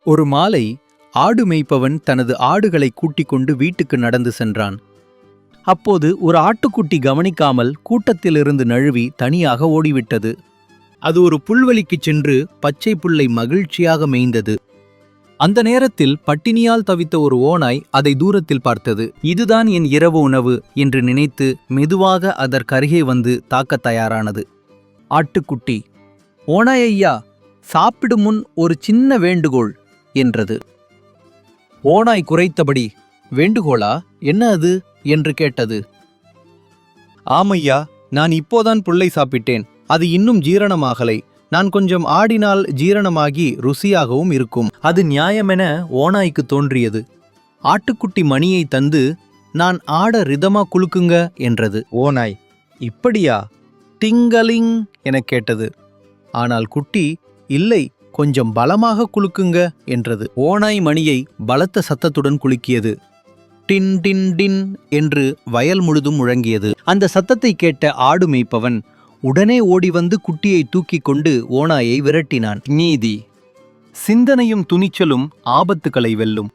ஒரு மாலை ஆடு மேய்ப்பவன் தனது ஆடுகளை கூட்டிக் கொண்டு வீட்டுக்கு நடந்து சென்றான். அப்போது ஒரு ஆட்டுக்குட்டி கவனிக்காமல் கூட்டத்திலிருந்து நழுவி தனியாக ஓடிவிட்டது. அது ஒரு புல்வெளிக்குச் சென்று பச்சை புல்லை மகிழ்ச்சியாக மேய்ந்தது. அந்த நேரத்தில் பட்டினியால் தவித்த ஒரு ஓநாய் அதை தூரத்தில் பார்த்தது. இதுதான் என் இரவு உணவு என்று நினைத்து மெதுவாக அதற்கருகே வந்து தாக்கத் தயாரானது. ஆட்டுக்குட்டி, ஓநாய் ஐயா, சாப்பிடும் முன் ஒரு சின்ன வேண்டுகோள் என்றது. ஓநாய் குரைத்தபடி, வேண்டுகோளா, என்ன அது என்று கேட்டது. ஆமையா, நான் இப்போதான் புல்லை சாப்பிட்டேன். அது இன்னும் ஜீரணமாகலை. நான் கொஞ்சம் ஆடினால் ஜீரணமாகி ருசியாகவும் இருக்கும். அது நியாயமென ஓநாய்க்கு தோன்றியது. ஆட்டுக்குட்டி மணியை தந்து, நான் ஆட ரிதமா குலுக்குங்க என்றது. ஓநாய், இப்படியா, டிங்கலிங் எனக் கேட்டது. ஆனால் குட்டி, இல்லை, கொஞ்சம் பலமாக குலுக்குங்க என்றது. ஓநாய் மணியை பலத்த சத்தத்துடன் குலுக்கியது. டின் டின் டின் என்று வயல் முழுதும் முழங்கியது. அந்த சத்தத்தை கேட்ட ஆடு மேய்ப்பவன் உடனே ஓடி வந்து குட்டியை தூக்கிக் கொண்டு ஓநாயை விரட்டினான். நீதி, சிந்தனையும் துணிச்சலும் ஆபத்துக்களை வெல்லும்.